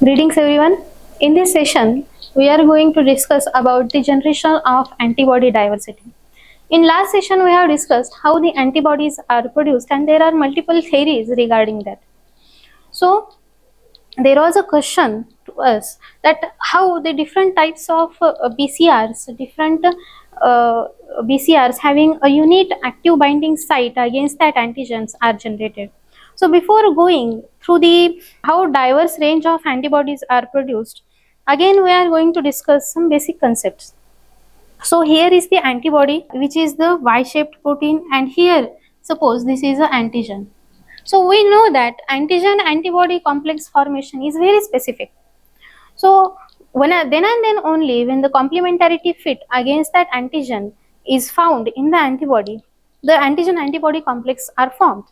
Greetings everyone. In this session, we are going to discuss about the generation of antibody diversity. In last session, we have discussed how the antibodies are produced and there are multiple theories regarding that. So, there was a question to us that how the different types of different BCRs having a unique active binding site against that antigens are generated. So before going through the how diverse range of antibodies are produced, again we are going to discuss some basic concepts. So here is the antibody, which is the Y-shaped protein, and here suppose this is an antigen. So we know that antigen antibody complex formation is very specific. So then and then only when the complementarity fit against that antigen is found in the antibody, the antigen antibody complex are formed.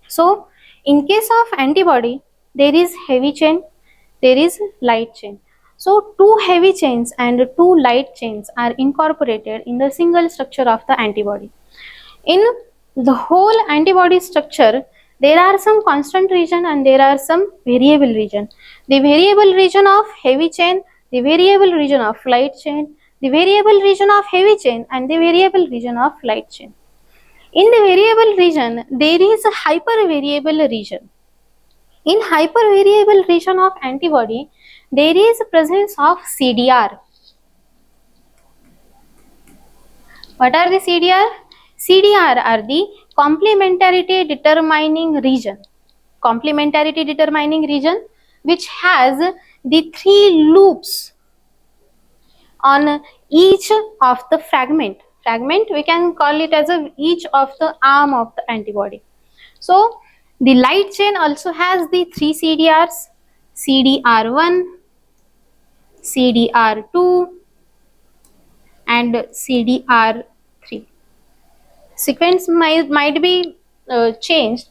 So in case of antibody, there is heavy chain, there is light chain. So two heavy chains and two light chains are incorporated in the single structure of the antibody. In the whole antibody structure, there are some constant region and there are some variable region. The variable region of heavy chain, the variable region of light chain, the variable region of heavy chain and the variable region of light chain. In the variable region, there is a hypervariable region. In hypervariable region of antibody, there is presence of CDR. What are the CDR? CDR are the complementarity determining region. Complementarity determining region which has the three loops on each of the fragment. Fragment we can call it as each of the arm of the antibody. So the light chain also has the three CDRs, CDR1, CDR2 and CDR3. Sequence might be changed.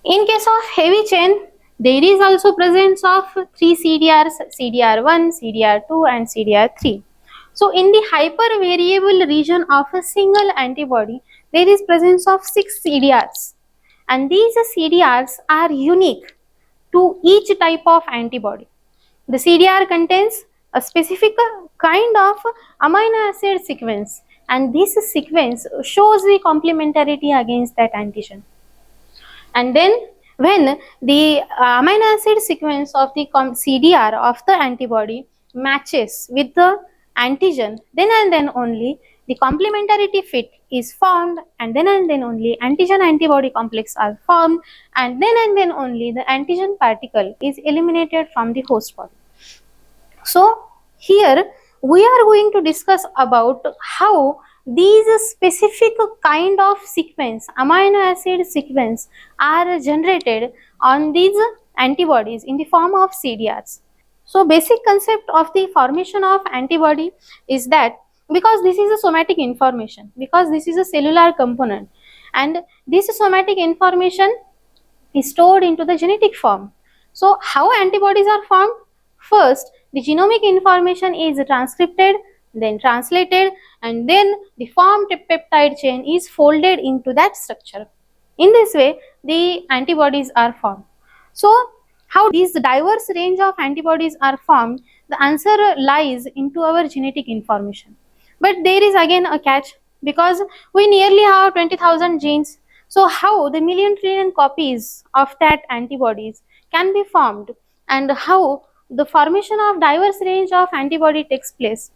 In case of heavy chain, there is also presence of three CDRs, CDR1, CDR2 and CDR3. So in the hypervariable region of a single antibody, there is presence of 6 CDRs, and these CDRs are unique to each type of antibody. The CDR contains a specific kind of amino acid sequence, and this sequence shows the complementarity against that antigen. And then when the amino acid sequence of the CDR of the antibody matches with the antigen, then and then only the complementarity fit is formed, and then only antigen antibody complex are formed, and then only the antigen particle is eliminated from the host body. So here we are going to discuss about how these specific kind of sequence, amino acid sequence, are generated on these antibodies in the form of CDRs. So basic concept of the formation of antibody is that because this is a somatic information, because this is a cellular component, and this somatic information is stored into the genetic form. So how antibodies are formed? First, the genomic information is transcribed, then translated, and then the formed peptide chain is folded into that structure. In this way, the antibodies are formed. So how these diverse range of antibodies are formed? The answer lies into our genetic information. But there is again a catch, because we nearly have 20,000 genes. So how the million trillion copies of that antibodies can be formed, and how the formation of diverse range of antibody takes place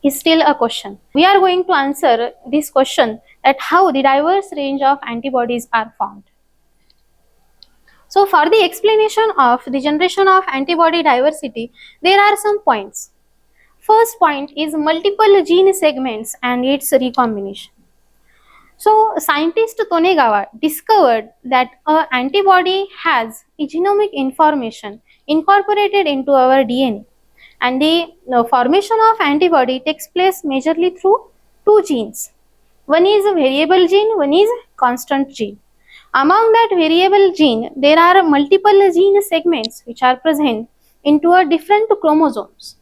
is still a question. We are going to answer this question, that how the diverse range of antibodies are formed. So for the explanation of the generation of antibody diversity, there are some points. First point is multiple gene segments and its recombination. So scientist Tonegawa discovered that an antibody has a genomic information incorporated into our DNA, and the formation of antibody takes place majorly through two genes. One is a variable gene, one is constant gene. Among that variable gene, there are multiple gene segments which are present into a different chromosomes.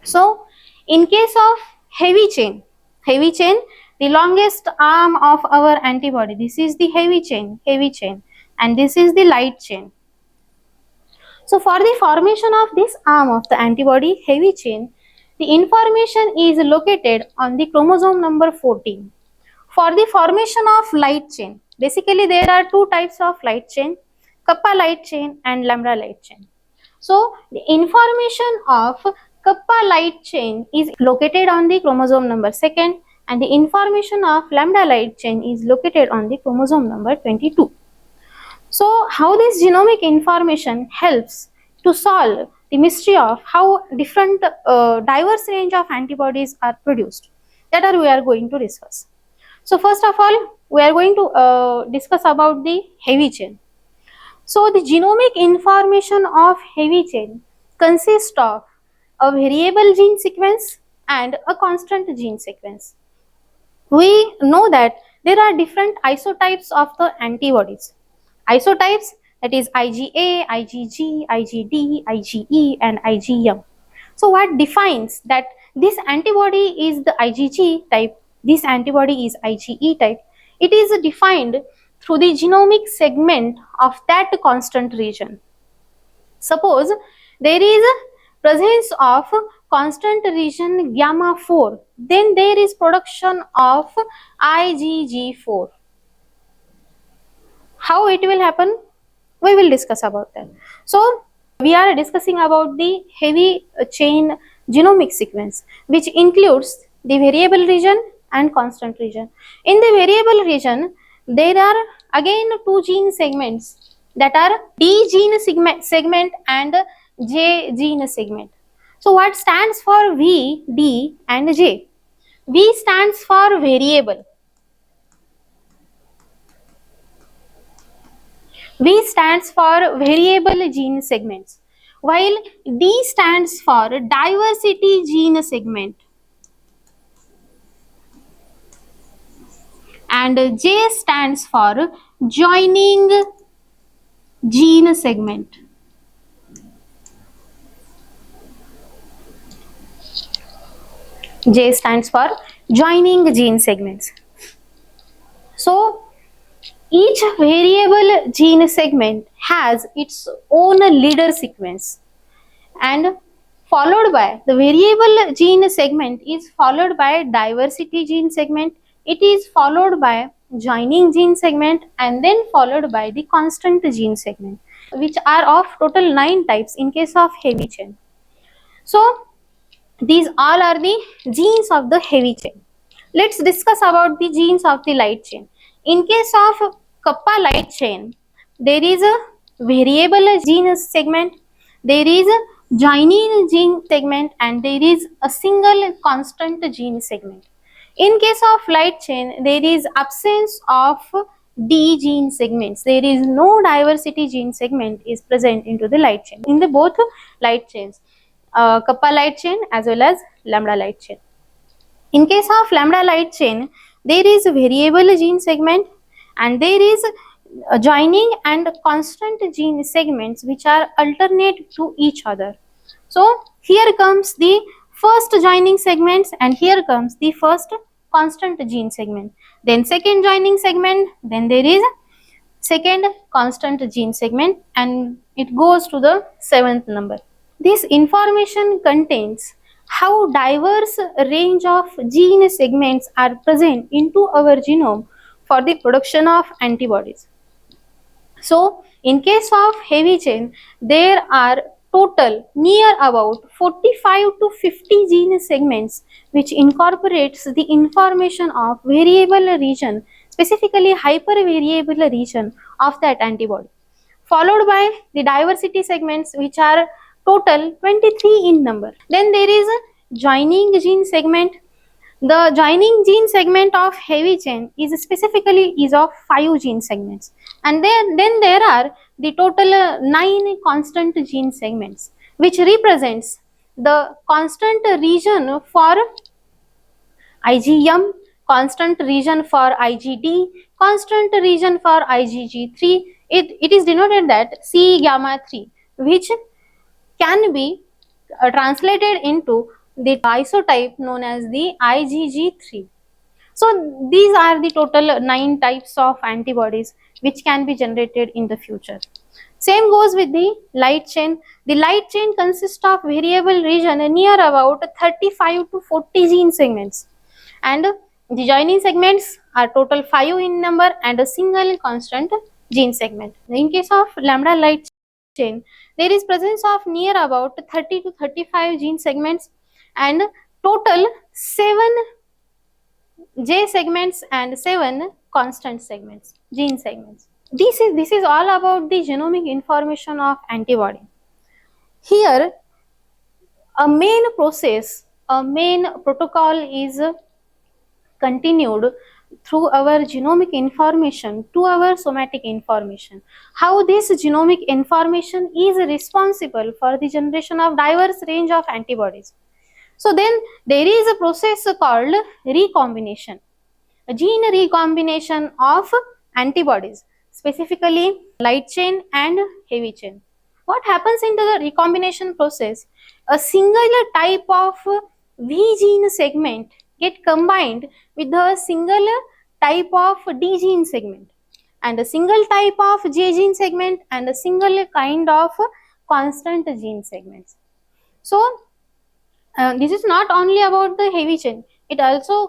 So in case of heavy chain, the longest arm of our antibody, this is the heavy chain, and this is the light chain. So for the formation of this arm of the antibody heavy chain, the information is located on the chromosome number 14. For the formation of light chain, basically there are two types of light chain, kappa light chain and lambda light chain. So the information of kappa light chain is located on the chromosome number 2nd and the information of lambda light chain is located on the chromosome number 22. So how this genomic information helps to solve the mystery of how different diverse range of antibodies are produced, that are we are going to discuss. So first of all, we are going to discuss about the heavy chain. So the genomic information of heavy chain consists of a variable gene sequence and a constant gene sequence. We know that there are different isotypes of the antibodies. Isotypes, that is IgA, IgG, IgD, IgE and IgM. So what defines that this antibody is the IgG type, this antibody is IgE type? It is defined through the genomic segment of that constant region. Suppose there is a presence of constant region gamma 4, then there is production of IgG4. How it will happen? We will discuss about that. So we are discussing about the heavy chain genomic sequence, which includes the variable region and constant region. In the variable region, there are again two gene segments, that are D gene segment and J gene segment. So what stands for V, D and J? V stands for variable. V stands for variable gene segments, while D stands for diversity gene segment and J stands for joining gene segment. J stands for joining gene segments. So each variable gene segment has its own leader sequence, and followed by the variable gene segment is followed by diversity gene segment, it is followed by joining gene segment and then followed by the constant gene segment, which are of total 9 types in case of heavy chain. So these all are the genes of the heavy chain. Let's discuss about the genes of the light chain. In case of kappa light chain, there is a variable gene segment, there is a joining gene segment and there is a single constant gene segment. In case of light chain, there is absence of D gene segments. There is no diversity gene segment is present into the light chain in the both light chains, kappa light chain as well as lambda light chain. In case of lambda light chain, there is variable gene segment and there is joining and constant gene segments which are alternate to each other. So here comes the first joining segments and here comes the first constant gene segment, then second joining segment, then there is second constant gene segment and it goes to the 7th number. This information contains how diverse range of gene segments are present into our genome for the production of antibodies. So in case of heavy chain, there are total near about 45 to 50 gene segments which incorporates the information of variable region, specifically hypervariable region of that antibody, followed by the diversity segments which are total 23 in number. Then there is a joining gene segment. The joining gene segment of heavy chain is specifically is of 5 gene segments, and then there are the total 9 constant gene segments which represents the constant region for IgM, constant region for IgD, constant region for IgG3. It is denoted that C gamma 3, which can be translated into the isotype known as the IgG3. So these are the total 9 types of antibodies which can be generated in the future. Same goes with the light chain. The light chain consists of variable region near about 35 to 40 gene segments, and the joining segments are total 5 in number and a single constant gene segment. In case of lambda light chain, there is presence of near about 30 to 35 gene segments and total 7 J segments and 7 constant segments, gene segments. This is all about the genomic information of antibody. Here, a main process, a main protocol is continued through our genomic information to our somatic information. How this genomic information is responsible for the generation of diverse range of antibodies. So then there is a process called recombination, a gene recombination of antibodies, specifically light chain and heavy chain. What happens in the recombination process? A single type of V gene segment get combined with a single type of D gene segment, and a single type of J gene segment and a single kind of constant gene segments. So this is not only about the heavy chain, it also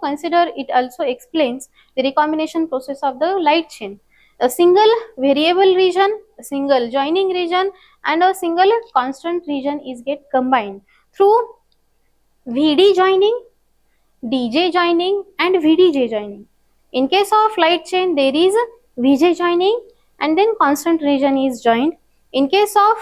explains the recombination process of the light chain. A single variable region, a single joining region and a single constant region is get combined through VD joining, DJ joining and VDJ joining. In case of light chain, there is VJ joining and then constant region is joined. In case of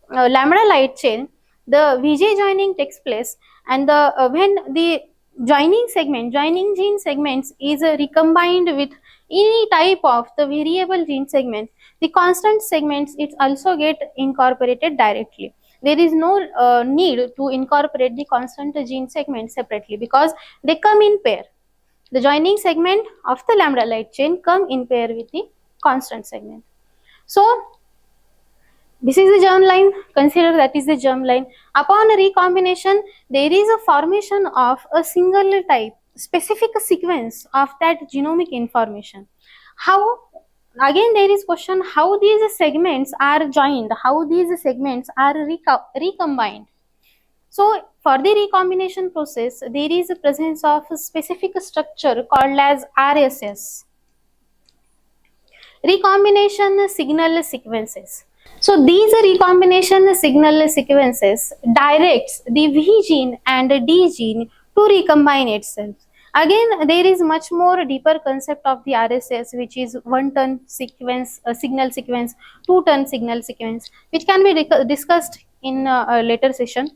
lambda light chain, the VJ joining takes place, and when the joining gene segments is recombined with any type of the variable gene segment, the constant segments it also get incorporated directly. There is no need to incorporate the constant gene segment separately because they come in pair. The joining segment of the lambda light chain come in pair with the constant segment. So this is the germline. Consider that is the germline. Upon recombination, there is a formation of a single type, specific sequence of that genomic information. How? Again, there is question how these segments are joined, how these segments are recombined. So, for the recombination process, there is a presence of a specific structure called as RSS, recombination signal sequences. So these recombination signal sequences directs the V gene and D gene to recombine itself. Again, there is much more deeper concept of the RSS, which is 1-turn sequence, signal sequence, 2-turn signal sequence, which can be discussed in a later session.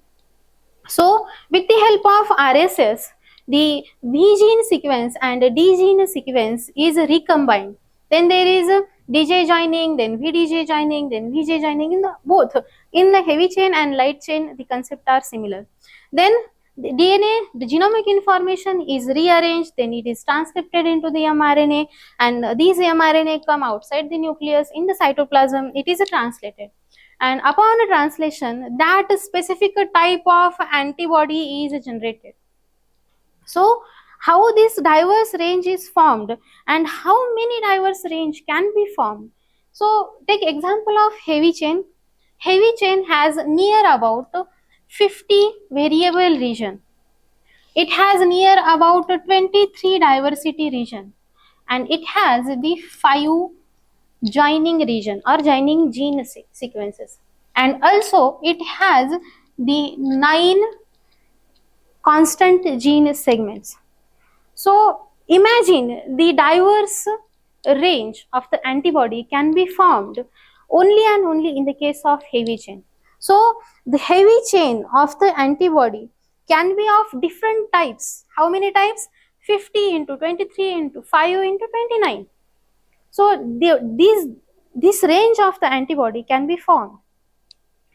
So, with the help of RSS, the V gene sequence and D gene sequence is recombined. Then there is a DJ joining, then VDJ joining, then VJ joining. In both in the heavy chain and light chain, the concept are similar. Then the DNA, the genomic information is rearranged, then it is transcripted into the mRNA, and these mRNA come outside the nucleus in the cytoplasm. It is translated, and upon a translation, that specific type of antibody is generated. So how this diverse range is formed and how many diverse range can be formed? So take example of heavy chain. Heavy chain has near about 50 variable region. It has near about 23 diversity region, and it has the 5 joining region or joining gene sequences, and also it has the 9 constant gene segments. So imagine the diverse range of the antibody can be formed only and only in the case of heavy chain. So the heavy chain of the antibody can be of different types. How many types? 50 into 23 into 5 into 29. So this range of the antibody can be formed.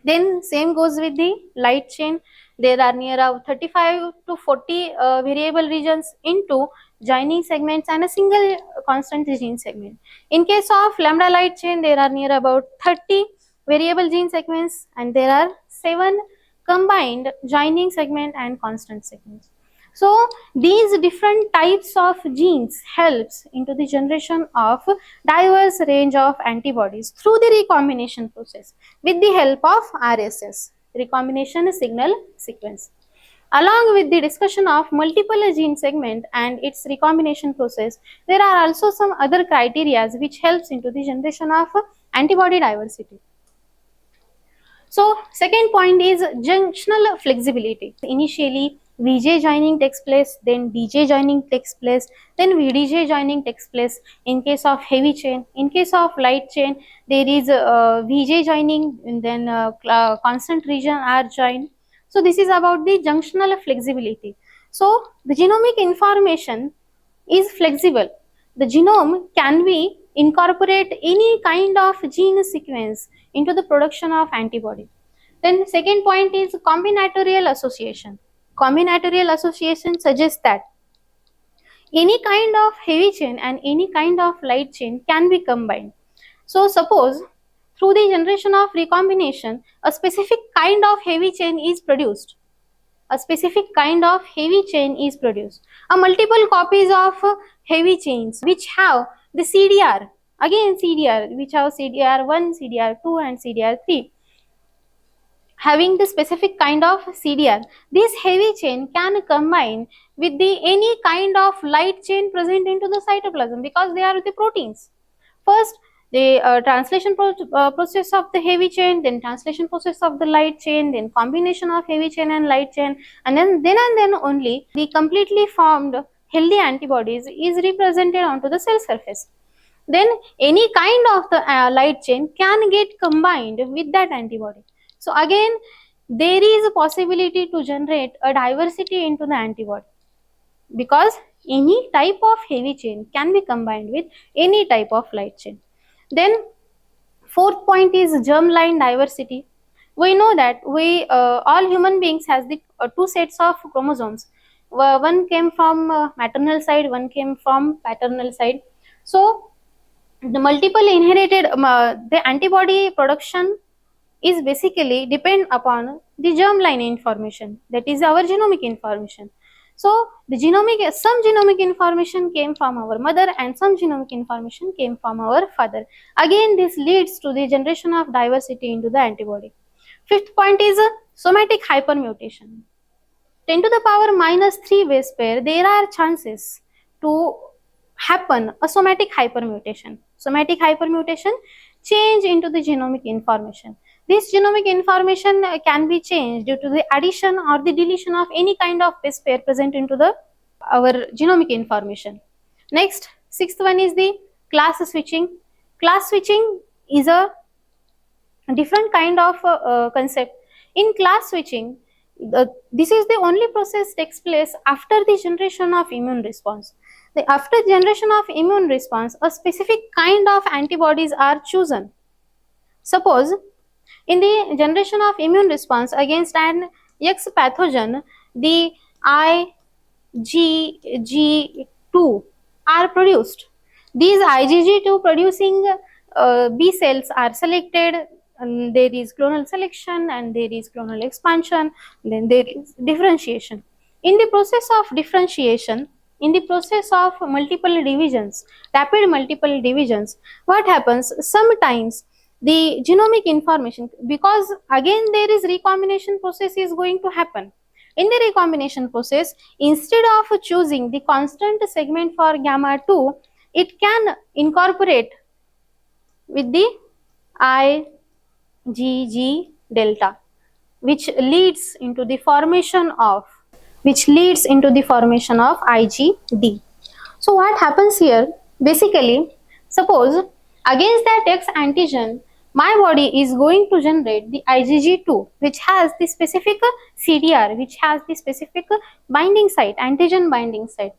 Then same goes with the light chain. There are near 35 to 40 variable regions into joining segments and a single constant gene segment. In case of lambda light chain, there are near about 30 variable gene segments and there are 7 combined joining segment and constant segments. So these different types of genes helps into the generation of diverse range of antibodies through the recombination process with the help of RSS, recombination signal sequence. Along with the discussion of multiple gene segment and its recombination process, there are also some other criteria which helps into the generation of antibody diversity. So second point is junctional flexibility. Initially VJ joining takes place, then DJ joining takes place, then VDJ joining takes place in case of heavy chain. In case of light chain, there is VJ joining and then constant region are joined. So this is about the junctional flexibility. So the genomic information is flexible. The genome can be incorporate any kind of gene sequence into the production of antibody. Then second point is combinatorial association. Combinatorial association suggests that any kind of heavy chain and any kind of light chain can be combined. So suppose through the generation of recombination, a specific kind of heavy chain is produced. A specific kind of heavy chain is produced. A multiple copies of heavy chains which have the CDR, again CDR, which have CDR1, CDR2 and CDR3. Having the specific kind of CDR, this heavy chain can combine with the any kind of light chain present into the cytoplasm because they are the proteins. First, the translation process of the heavy chain, then translation process of the light chain, then combination of heavy chain and light chain, and then only the completely formed healthy antibodies is represented onto the cell surface. Then any kind of the light chain can get combined with that antibody. So again, there is a possibility to generate a diversity into the antibody because any type of heavy chain can be combined with any type of light chain. Then fourth point is germline diversity. We know that we all human beings has the two sets of chromosomes. One came from maternal side, one came from paternal side. So the multiple inherited the antibody production is basically depend upon the germline information, that is our genomic information. So the some genomic information came from our mother and some genomic information came from our father. Again, this leads to the generation of diversity into the antibody. Fifth point is somatic hypermutation. 10 to the power minus 3 base pair, there are chances to happen a somatic hypermutation. Somatic hypermutation change into the genomic information. This genomic information can be changed due to the addition or the deletion of any kind of base pair present into the our genomic information. Next, sixth one is the class switching. Class switching is a different kind of concept. In class switching, this is the only process takes place after the generation of immune response. After generation of immune response, a specific kind of antibodies are chosen. Suppose in the generation of immune response against an X pathogen, the IgG2 are produced. These IgG2 producing B cells are selected, and there is clonal selection and there is clonal expansion, then there is differentiation. In the process of differentiation, in the process of multiple divisions, rapid multiple divisions, what happens sometimes the genomic information, because again there is recombination process is going to happen. In the recombination process, instead of choosing the constant segment for gamma 2, it can incorporate with the IgG delta, which leads into the formation of IgD. So what happens here, basically, suppose against that X antigen, my body is going to generate the IgG2, which has the specific CDR, which has the specific binding site, antigen binding site.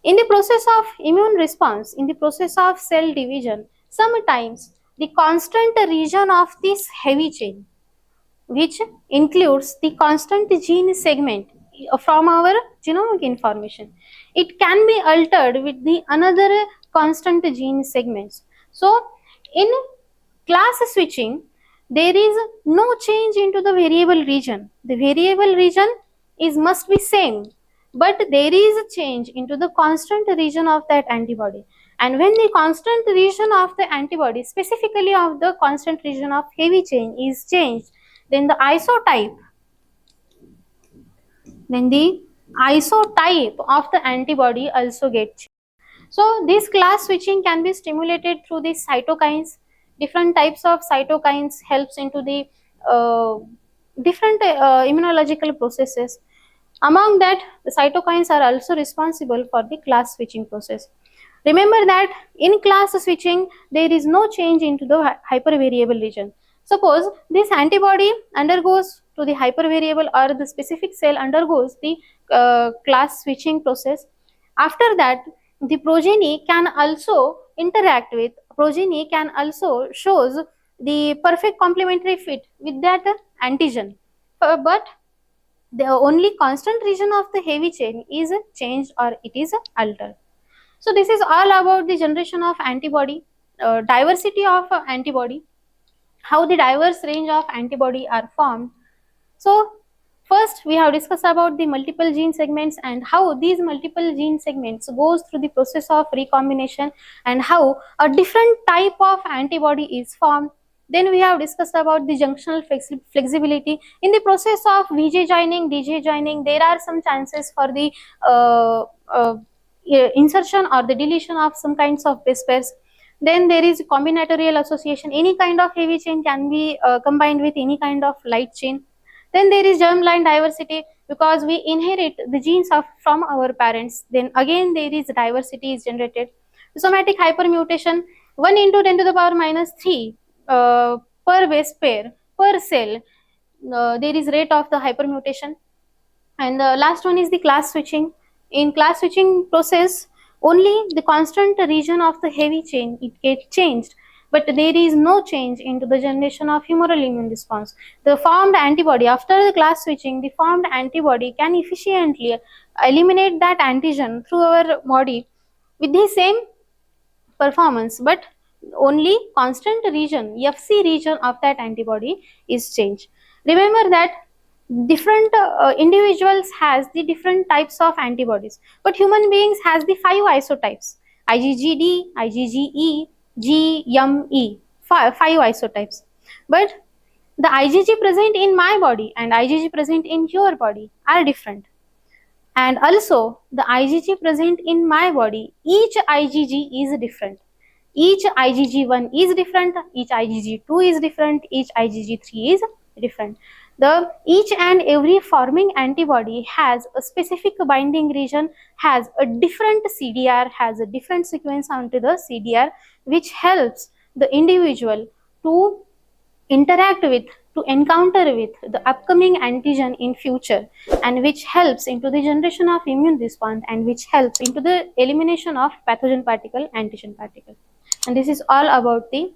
In the process of immune response, in the process of cell division, sometimes the constant region of this heavy chain, which includes the constant gene segment from our genomic information, it can be altered with the another constant gene segments. So in class switching, there is no change into the variable region. The variable region is must be same. but there is a change into the constant region of that antibody. And when the constant region of the antibody, specifically of the constant region of heavy chain, is changed, then the isotype of the antibody also gets. So this class switching can be stimulated through the cytokines. Different types of cytokines helps into the different immunological processes. Among that, the cytokines are also responsible for the class switching process. Remember that in class switching, there is no change into the hypervariable region. Suppose this antibody undergoes to the hypervariable, or the specific cell undergoes the class switching process. After that, the progeny can also interact with, progeny can also shows the perfect complementary fit with that antigen. But the only constant region of the heavy chain is changed, or it is altered. So this is all about the generation of antibody, diversity of antibody, how the diverse range of antibody are formed. So first we have discussed about the multiple gene segments and how these multiple gene segments goes through the process of recombination and how a different type of antibody is formed. Then we have discussed about the junctional flexibility. In the process of VJ joining, DJ joining, there are some chances for the uh, uh, insertion or the deletion of some kinds of base pairs. Then there is combinatorial association. Any kind of heavy chain can be combined with any kind of light chain. Then there is germline diversity, because we inherit the genes from our parents. Then again there is diversity is generated. Somatic hypermutation, 1 into 10 to the power minus 3 per base pair per cell. There is rate of the hypermutation. And the last one is the class switching. In class switching process, only the constant region of the heavy chain it gets changed, but there is no change into the generation of humoral immune response. The formed antibody, after the class switching, the formed antibody can efficiently eliminate that antigen through our body with the same performance, but only constant region, FC region of that antibody is changed. Remember that different individuals has the different types of antibodies, but human beings has the 5 isotypes: IgGD, IgGe, GME, five isotypes. But the IgG present in my body and IgG present in your body are different. And also the IgG present in my body, each IgG is different. Each IgG1 is different, each IgG2 is different, each IgG3 is different. The each and every forming antibody has a specific binding region, has a different CDR, has a different sequence onto the CDR, which helps the individual to interact with, to encounter with the upcoming antigen in future, and which helps into the generation of immune response, and which helps into the elimination of pathogen particle, antigen particle. And this is all about the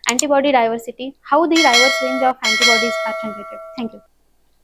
antibody diversity, how the diverse range of antibodies are generated. Thank you.